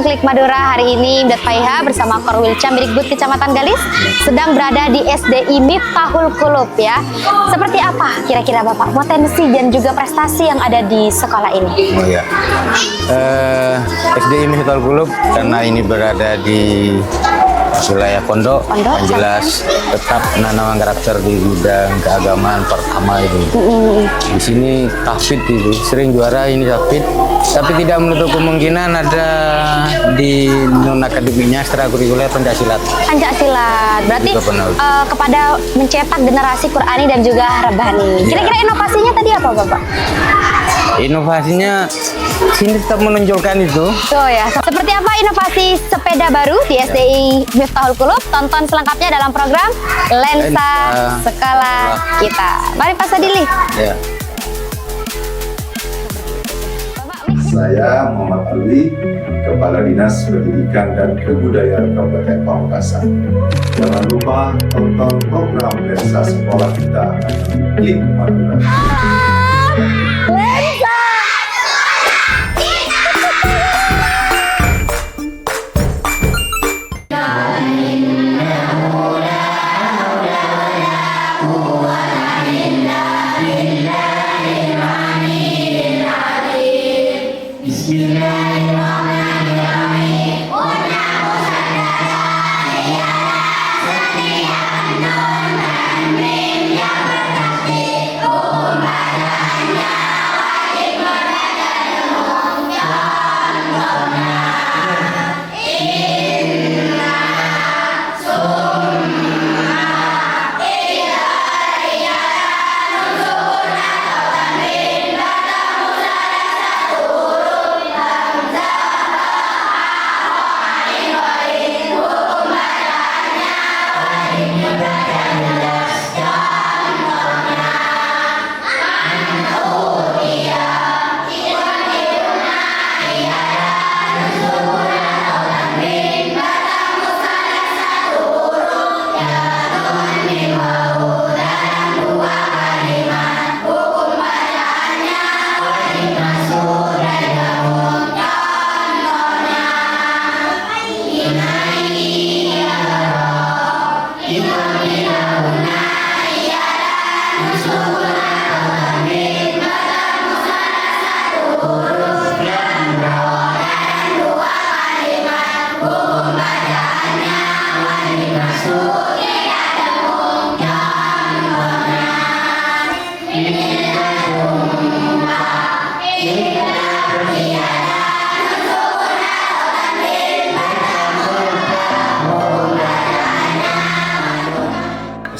Klik Madura. Hari ini Mbak Paiha bersama Korwil Cambirikbud Kecamatan Galis sedang berada di SDI Miftahul Qulub ya. Seperti apa kira-kira Bapak potensi dan juga prestasi yang ada di sekolah ini? Oh ya, SDI Miftahul Qulub karena ini berada di wilayah pondok, yang jelas tetap menanam karakter di bidang keagamaan pertama itu. Di sini tahfidz itu sering juara ini tahfidz, tapi tidak menutup kemungkinan ada di non akademiknya ekstrakurikuler pencaksilat. Pencaksilat berarti kepada mencetak generasi Qurani dan juga Rabbani. Kira-kira inovasinya tadi apa Bapak? Inovasinya sini tetap menonjolkan itu. Tuh ya, seperti apa inovasi sepeda baru di SDI Miftahul Qulub? Tonton selengkapnya dalam program Lensa Sekolah Kita. Mari Pak Sadili. Ya. Saya Muhammad Alwi, Kepala Dinas Pendidikan dan Kebudayaan Kabupaten Pamekasan. Jangan lupa tonton program Lensa Sekolah Kita di Klik Madura.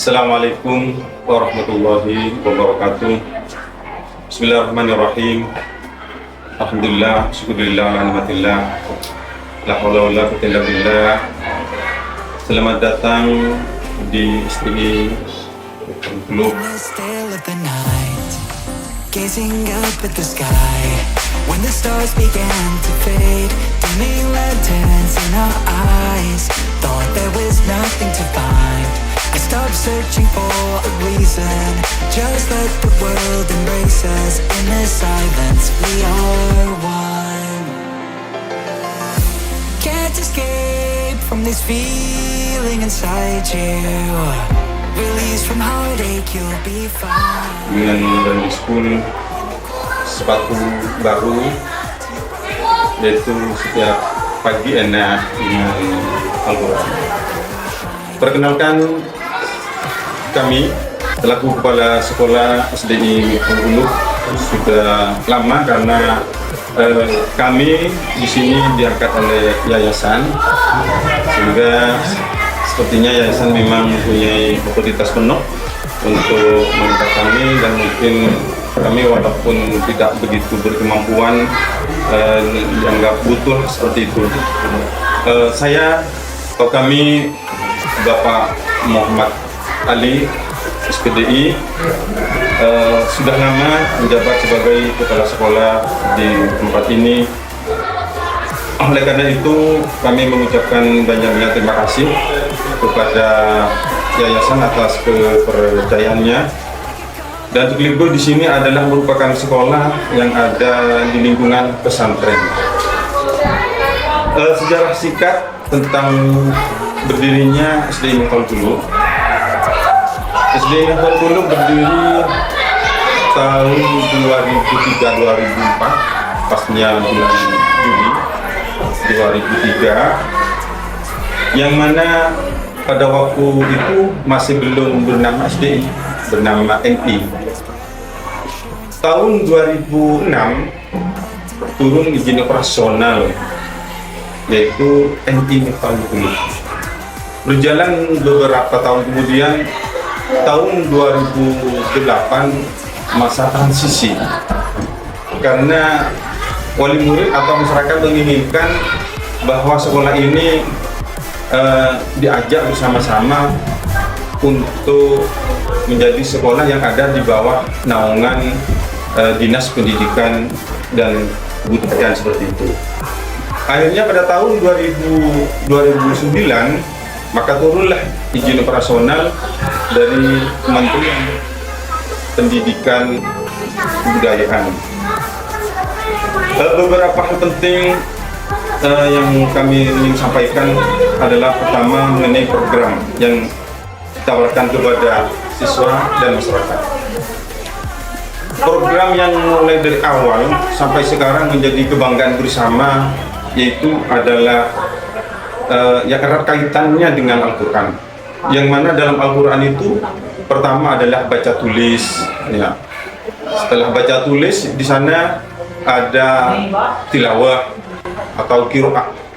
Assalamualaikum warahmatullahi wabarakatuh. Bismillahirrahmanirrahim. Alhamdulillah, syukurillah, alhamdulillah. La haula wala quwwata illa billah. Selamat datang di SDI Miftahul Qulub. Gazing up at the sky when the stars began to fade, dimming lanterns in our eyes. Thought there was nothing to find. I stopped searching for a reason. Just let the world embrace us. In the silence, we are one. Can't escape from this feeling inside you. Release from heartache, you'll be fine. Dengan Running School sepatu baru, yaitu setiap pagi enak dengan Al-Quran. Perkenalkan, kami selaku kepala sekolah SDI Miftahul Qulub sudah lama karena kami di sini diangkat oleh yayasan, sehingga sepertinya yayasan memang mempunyai otoritas penuh untuk mengangkat kami, dan mungkin kami walaupun tidak begitu berkemampuan dianggap butuh seperti itu. Saya atau kami Bapak Muhammad Ali SPDI sudah lama menjabat sebagai kepala sekolah di tempat ini. Oleh karena itu kami mengucapkan banyak-banyak terima kasih kepada yayasan atas kepercayaannya. Dan Tukligo di sini adalah merupakan sekolah yang ada di lingkungan pesantren. Sejarah singkat tentang berdirinya SDI Mekal Gulub. SDI Mekal Gulub berdiri tahun 2003-2004, pasnya bulan Juli 2003, yang mana pada waktu itu masih belum bernama SDI, bernama NI. Tahun 2006 turun izin operasional, yaitu NI Mekal Gulub. Berjalan beberapa tahun kemudian, tahun 2008 masa transisi, karena wali murid atau masyarakat menginginkan bahwa sekolah ini diajak bersama-sama untuk menjadi sekolah yang ada di bawah naungan Dinas Pendidikan dan Kebudayaan seperti itu. Akhirnya pada tahun 2009 maka turunlah izin operasional dari Kementerian Pendidikan Kebudayaan. Beberapa hal penting yang kami ingin sampaikan adalah pertama mengenai program yang ditawarkan kepada siswa dan masyarakat. Program yang mulai dari awal sampai sekarang menjadi kebanggaan bersama, yaitu adalah yang erat kaitannya dengan Al-Quran. Yang mana dalam Al-Quran itu pertama adalah baca tulis. Ya. Setelah baca tulis, di sana ada tilawah atau qiraah.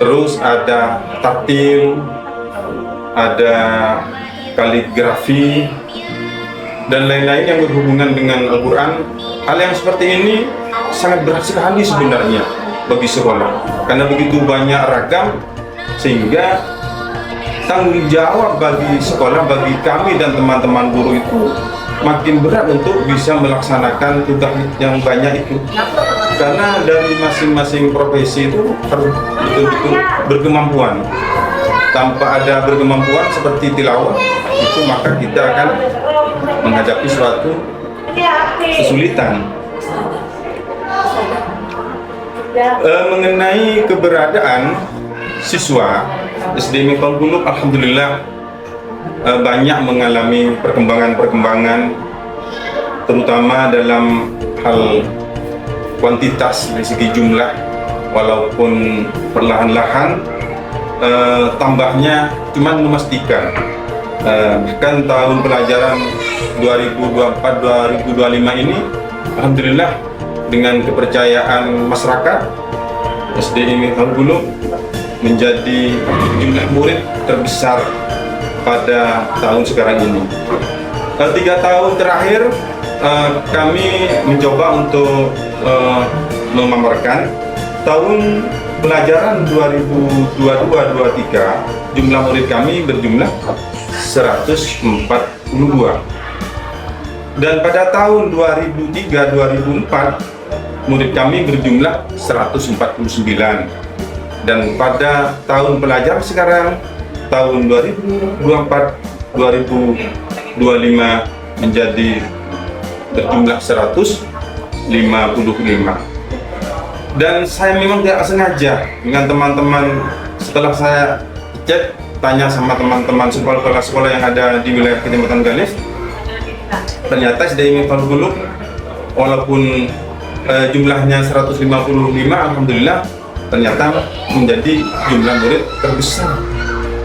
Terus ada tartil, ada kaligrafi, dan lain-lain yang berhubungan dengan Al-Quran. Hal yang seperti ini sangat berat sekali sebenarnya bagi sekolah, karena begitu banyak ragam, sehingga tanggung jawab bagi sekolah, bagi kami dan teman-teman guru itu makin berat untuk bisa melaksanakan tugas yang banyak itu. Karena dari masing-masing profesi itu harus betul-betul berkemampuan. Tanpa ada berkemampuan seperti tilawah itu, maka kita akan menghadapi suatu kesulitan. Mengenai keberadaan siswa SDI Mekal Gulub, alhamdulillah banyak mengalami perkembangan-perkembangan, terutama dalam hal kuantitas dari segi jumlah, walaupun perlahan-lahan tambahnya cuman memastikan. Bahkan tahun pelajaran 2024-2025 ini alhamdulillah dengan kepercayaan masyarakat, SDI Mekal Gulub menjadi jumlah murid terbesar pada tahun sekarang ini. 3 tahun terakhir kami mencoba untuk memamerkan tahun pelajaran 2022-23 jumlah murid kami berjumlah 142, dan pada tahun 2003-2004 murid kami berjumlah 149, dan pada tahun pelajaran sekarang tahun 2024-2025 menjadi berjumlah 155. Dan saya memang tidak sengaja dengan teman-teman, setelah saya cek, tanya sama teman-teman sekolah-sekolah yang ada di wilayah Kecamatan Galis, ternyata SDI Mekal Gulub walaupun jumlahnya 155, alhamdulillah ternyata menjadi jumlah murid terbesar,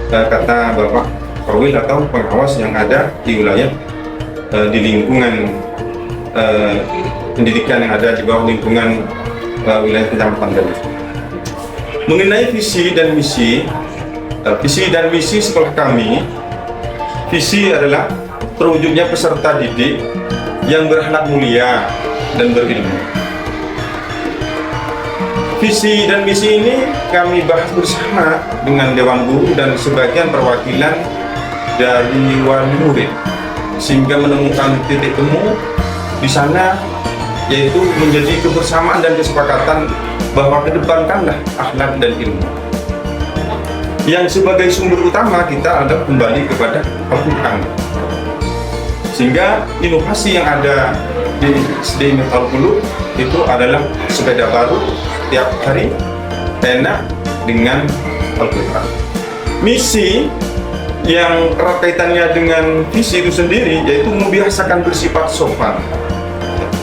kata Bapak Perwil atau pengawas yang ada di wilayah di lingkungan pendidikan yang ada di bawah lingkungan wilayah Kecamatan Galis. Mengenai visi dan misi sekolah kami visi adalah terwujudnya peserta didik yang berakhlak mulia dan berilmu. Visi dan misi ini kami bahas bersama dengan Dewan Guru dan sebagian perwakilan dari wali murid, sehingga menemukan titik temu di sana, yaitu menjadi kebersamaan dan kesepakatan bahwa kedepankanlah akhlak dan ilmu. Yang sebagai sumber utama kita adalah kembali kepada Al-Quran. Sehingga inovasi yang ada di SD Miftaul Qulub itu adalah sepeda baru tiap hari, enak dengan Al-Quran. Misi yang erat kaitannya dengan visi itu sendiri, yaitu membiasakan bersifat sopan.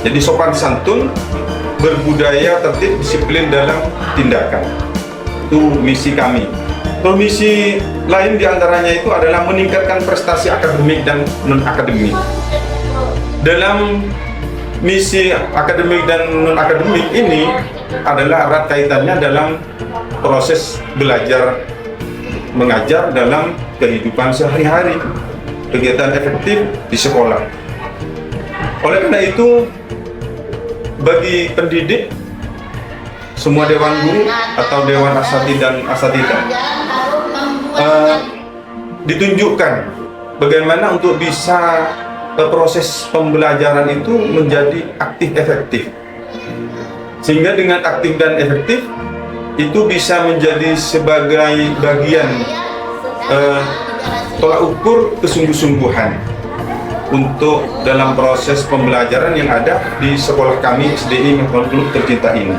Jadi sopan santun, berbudaya, tertib, disiplin dalam tindakan. Itu misi kami. Terus misi lain diantaranya itu adalah meningkatkan prestasi akademik dan non-akademik. Dalam misi akademik dan non-akademik ini adalah erat kaitannya dalam proses belajar mengajar dalam kehidupan sehari-hari, kegiatan efektif di sekolah. Oleh karena itu, bagi pendidik, semua dewan guru atau dewan asatidz dan asatidzah ditunjukkan bagaimana untuk bisa proses pembelajaran itu menjadi aktif efektif, sehingga dengan aktif dan efektif itu bisa menjadi sebagai bagian tolak ukur kesungguh-sungguhan untuk dalam proses pembelajaran yang ada di sekolah kami SDI Miftaul Qulub tercinta ini.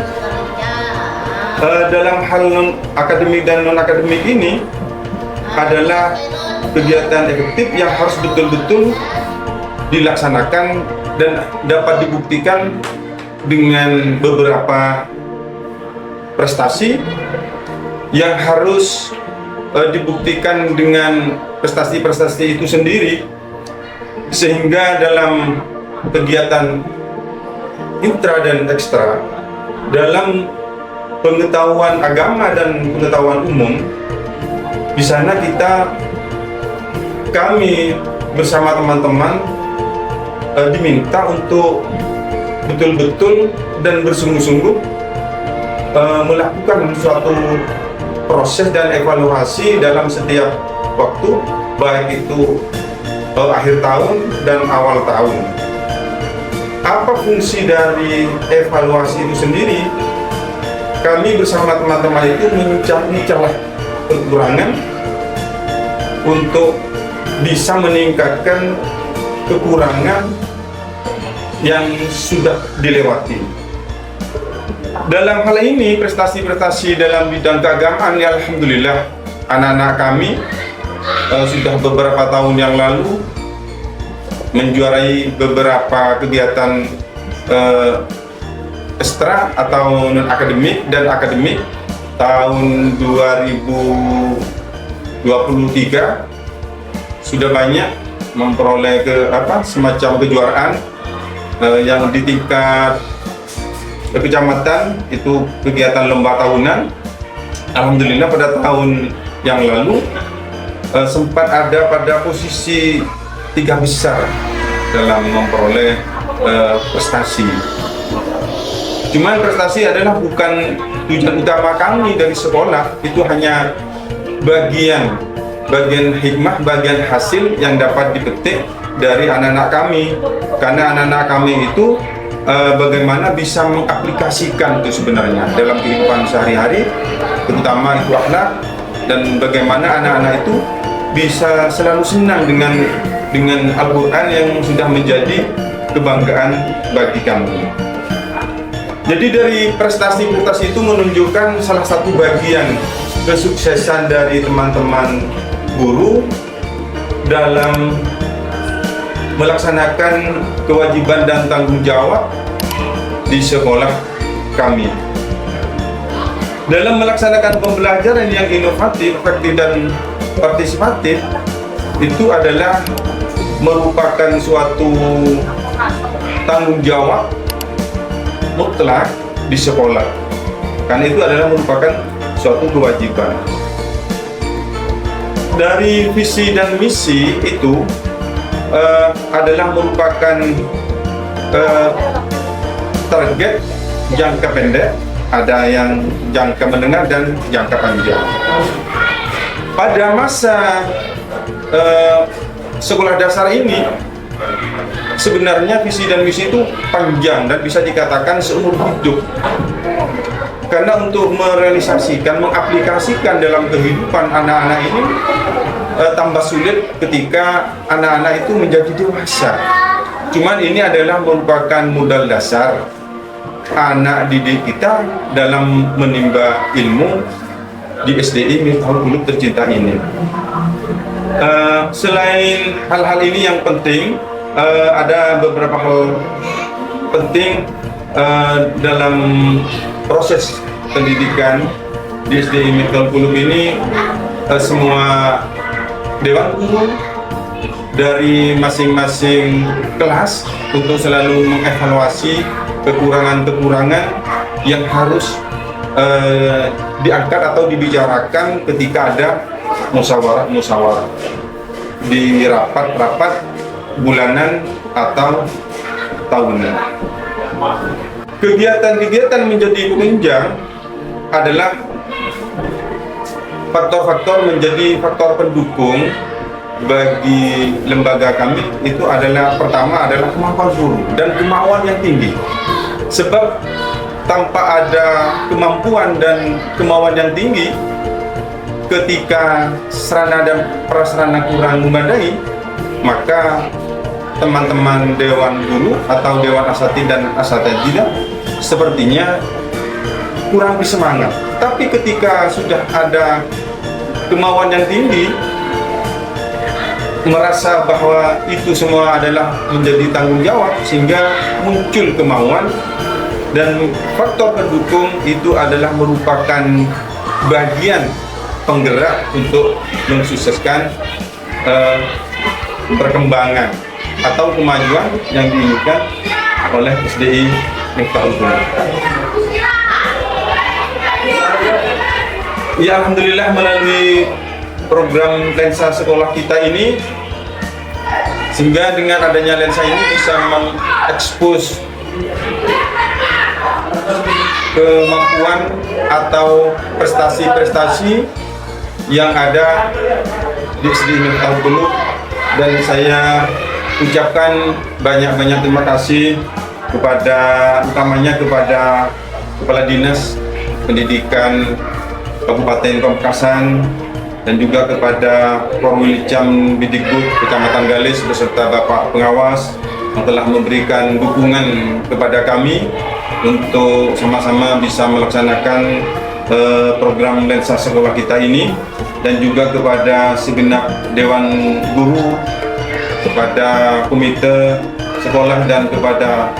Dalam hal akademik dan non akademik ini adalah kegiatan efektif yang harus betul-betul dilaksanakan dan dapat dibuktikan dengan beberapa prestasi yang harus dibuktikan dengan prestasi-prestasi itu sendiri, sehingga dalam kegiatan intra dan ekstra dalam pengetahuan agama dan pengetahuan umum, di sana kami bersama teman-teman diminta untuk betul-betul dan bersungguh-sungguh melakukan suatu proses dan evaluasi dalam setiap waktu, baik itu akhir tahun dan awal tahun. Apa fungsi dari evaluasi itu sendiri? Kami bersama teman-teman itu mencari celah kekurangan untuk bisa meningkatkan kekurangan yang sudah dilewati. Dalam hal ini, prestasi-prestasi dalam bidang keagamaan, ya alhamdulillah, anak-anak kami sudah beberapa tahun yang lalu menjuarai beberapa kegiatan ekstra atau non akademik dan akademik. Tahun 2023 sudah banyak memperoleh semacam kejuaraan yang di tingkat kecamatan, itu kegiatan lomba tahunan. Alhamdulillah pada tahun yang lalu sempat ada pada posisi 3 besar dalam memperoleh prestasi. Cuman prestasi adalah bukan tujuan utama kami dari sekolah, itu hanya bagian hikmah, bagian hasil yang dapat dipetik dari anak-anak kami. Karena anak-anak kami itu bagaimana bisa mengaplikasikan itu sebenarnya dalam kehidupan sehari-hari, terutama itu akhlak, dan bagaimana anak-anak itu bisa selalu senang dengan Al-Quran yang sudah menjadi kebanggaan bagi kami. Jadi dari prestasi-prestasi itu menunjukkan salah satu bagian kesuksesan dari teman-teman guru dalam melaksanakan kewajiban dan tanggung jawab di sekolah kami. Dalam melaksanakan pembelajaran yang inovatif, efektif, dan partisipatif, itu adalah merupakan suatu tanggung jawab mutlak di sekolah, karena itu adalah merupakan suatu kewajiban. dari visi dan misi itu adalah merupakan target jangka pendek, ada yang jangka menengah dan jangka panjang. Pada masa sekolah dasar ini sebenarnya visi dan misi itu panjang dan bisa dikatakan seumur hidup. Karena untuk merealisasikan, mengaplikasikan dalam kehidupan anak-anak ini tambah sulit ketika anak-anak itu menjadi dewasa. Cuman ini adalah merupakan modal dasar anak didik kita dalam menimba ilmu di SDI Miftahul Qulub tercinta ini. Selain hal-hal ini yang penting, ada beberapa hal penting dalam proses pendidikan di SDI Miftahul Qulub ini. Semua dewan guru dari masing-masing kelas untuk selalu mengevaluasi kekurangan-kekurangan yang harus diangkat atau dibicarakan ketika ada musyawarah di rapat-rapat bulanan atau tahunan. Kegiatan-kegiatan menjadi penunjang adalah faktor-faktor menjadi faktor pendukung bagi lembaga kami. Itu adalah pertama adalah kemampuan guru dan kemauan yang tinggi. Sebab tanpa ada kemampuan dan kemauan yang tinggi, ketika sarana dan prasarana kurang memadai, maka teman-teman dewan guru atau dewan asatidz dan asatidzah sepertinya kurang bersemangat. Tapi ketika sudah ada kemauan yang tinggi, merasa bahwa itu semua adalah menjadi tanggung jawab, sehingga muncul kemauan, dan faktor pendukung itu adalah merupakan bagian penggerak untuk mensukseskan perkembangan atau kemajuan yang diinginkan oleh SDI Miftahul Qulub. Ya, alhamdulillah melalui program lensa sekolah kita ini, sehingga dengan adanya lensa ini bisa mengekspos kemampuan atau prestasi-prestasi yang ada di SDI Miftahul Qulub, dan saya ucapkan banyak-banyak terima kasih kepada, utamanya kepada Kepala Dinas Pendidikan Kabupaten Pamekasan, dan juga kepada Korwilcam Bidikbud Kecamatan Galis beserta Bapak Pengawas yang telah memberikan dukungan kepada kami untuk sama-sama bisa melaksanakan program lensa sekolah kita ini, dan juga kepada segenap dewan guru, kepada komite sekolah, dan kepada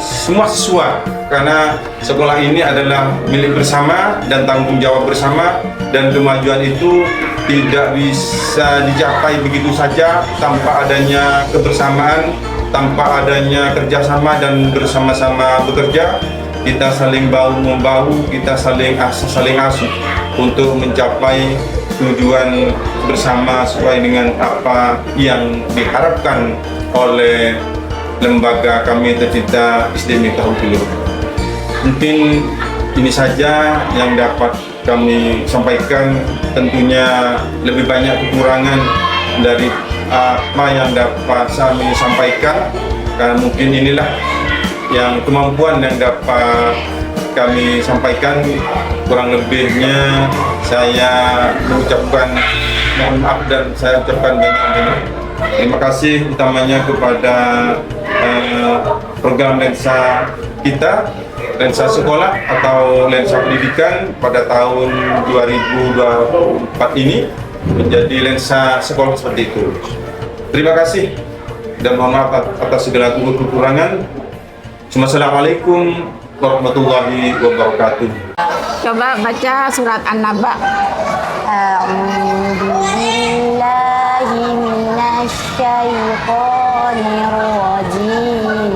semua siswa, karena sekolah ini adalah milik bersama dan tanggung jawab bersama, dan kemajuan itu tidak bisa dicapai begitu saja tanpa adanya kebersamaan, tanpa adanya kerjasama dan bersama-sama bekerja. Kita saling bahu-membahu, kita saling asuh untuk mencapai tujuan bersama sesuai dengan apa yang diharapkan oleh lembaga kami tercinta SDI Miftahul Qulub. Mungkin ini saja yang dapat kami sampaikan. Tentunya lebih banyak kekurangan dari apa yang dapat kami sampaikan, karena mungkin inilah yang kemampuan yang dapat kami sampaikan. Kurang lebihnya saya mengucapkan mohon maaf dan saya ucapkan banyak terima kasih utamanya kepada program lensa kita, lensa sekolah atau lensa pendidikan pada tahun 2024 ini menjadi lensa sekolah seperti itu. Terima kasih dan mohon maaf atas segala kekurangan. Assalamualaikum warahmatullahi wabarakatuh. Coba baca surat An-Naba. A'udzu billahi minasyaitonir rajim.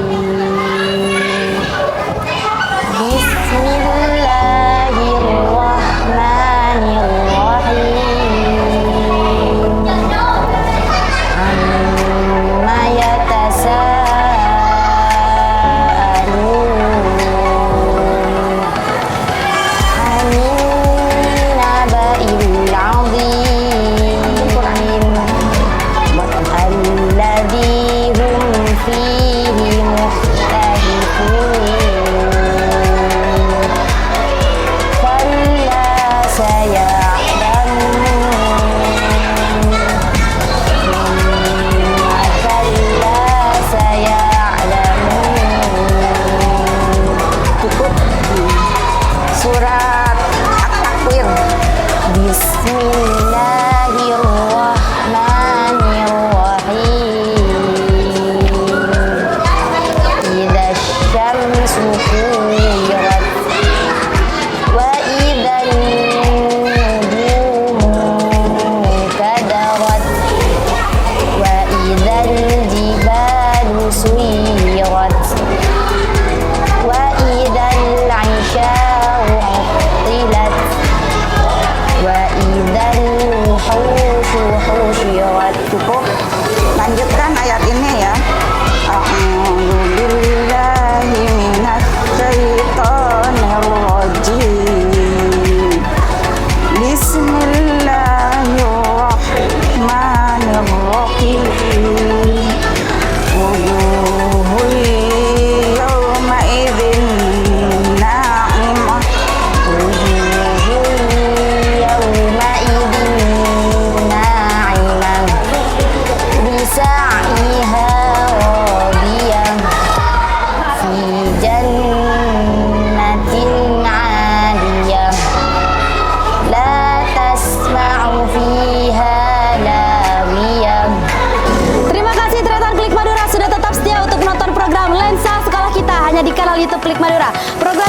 Bismillahirrahmanirrahim.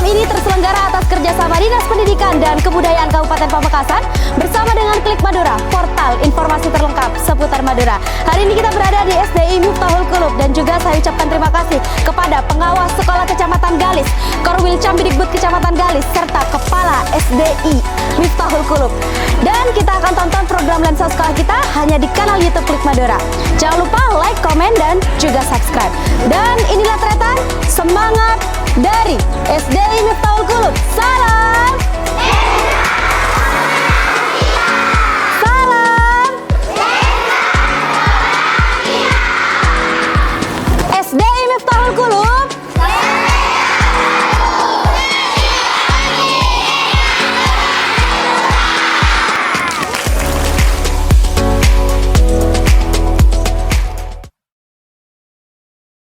ini terselenggara atas kerjasama Dinas Pendidikan dan Kebudayaan Kabupaten Pamekasan bersama dengan Klik Madura, portal informasi terlengkap seputar Madura. Hari ini kita berada di SDI Miftahul Qulub dan juga saya ucapkan terima kasih kepada pengawas Sekolah Kecamatan Galis, Korwil Cambidikbud Kecamatan Galis, serta Kepala SDI Miftahul Qulub. Dan kita akan tonton program Lensa Sekolah kita hanya di kanal YouTube Klik Madura. Jangan lupa like, komen, dan juga subscribe. Dan inilah tretan semangat dari SDI Miftahul